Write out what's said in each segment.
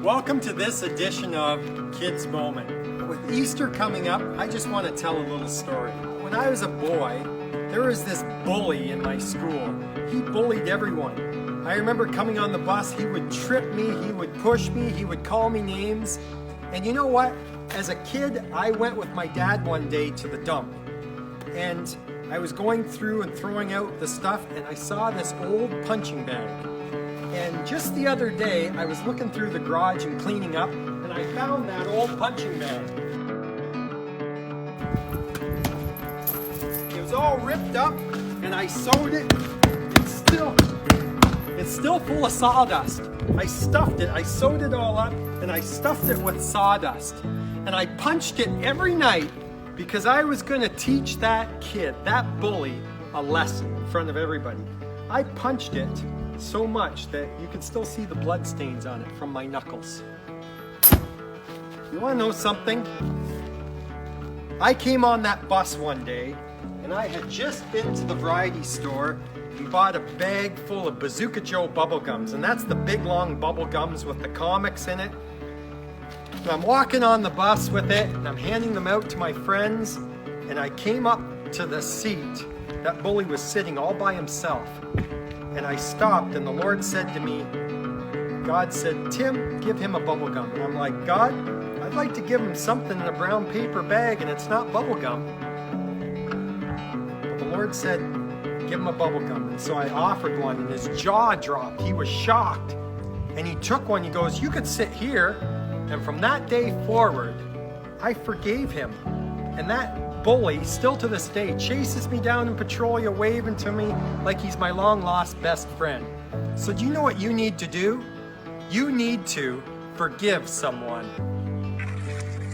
Welcome to this edition of Kids Moment. With Easter coming up, I just want to tell a little story. When I was a boy, there was this bully in my school. He bullied everyone. I remember coming on the bus, he would trip me, he would push me, he would call me names. And you know what? As a kid, I went with my dad one day to the dump. And I was going through and throwing out the stuff, and I saw this old punching bag. And just the other day, I was looking through the garage and cleaning up, and I found that old punching bag. It was all ripped up, and I sewed it. It's still full of sawdust. I stuffed it, I sewed it all up, and I stuffed it with sawdust. And I punched it every night because I was gonna teach that kid, that bully, a lesson in front of everybody. I punched it so much that you can still see the blood stains on it from my knuckles. You want to know something? I came on that bus one day and I had just been to the variety store and bought a bag full of Bazooka Joe bubble gums, and that's the big long bubble gums with the comics in it. And I'm walking on the bus with it and I'm handing them out to my friends, and I came up to the seat that bully was sitting all by himself. And I stopped, and the Lord said to me, God said, Tim, give him a bubble gum. And I'm like, God, I'd like to give him something in a brown paper bag, and it's not bubble gum. But the Lord said, give him a bubble gum. And so I offered one, and his jaw dropped. He was shocked. And he took one. He goes, you could sit here. And from that day forward, I forgave him. And that bully, still to this day, chases me down in Petrolia waving to me like he's my long-lost best friend. So do you know what you need to do? You need to forgive someone.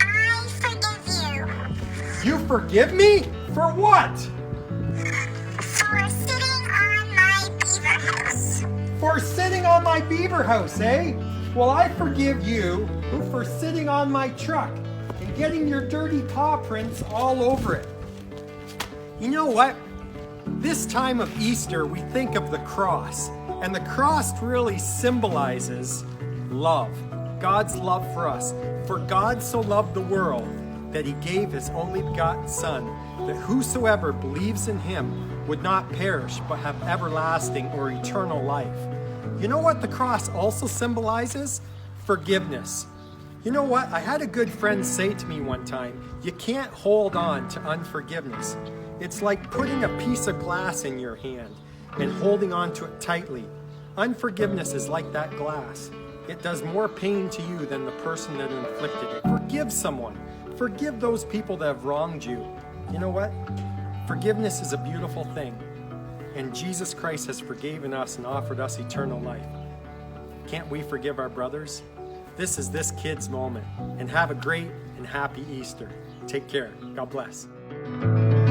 I forgive you. You forgive me? For what? For sitting on my beaver house. For sitting on my beaver house, eh? Well, I forgive you for sitting on my truck and getting your dirty paw prints all over it. You know what? This time of Easter, we think of the cross, and the cross really symbolizes love, God's love for us. For God so loved the world that he gave his only begotten Son, that whosoever believes in him would not perish, but have everlasting or eternal life. You know what the cross also symbolizes? Forgiveness. You know what? I had a good friend say to me one time, you can't hold on to unforgiveness. It's like putting a piece of glass in your hand and holding on to it tightly. Unforgiveness is like that glass. It does more pain to you than the person that inflicted it. Forgive someone. Forgive those people that have wronged you. You know what? Forgiveness is a beautiful thing. And Jesus Christ has forgiven us and offered us eternal life. Can't we forgive our brothers? This is this kid's moment. And have a great and happy Easter. Take care. God bless.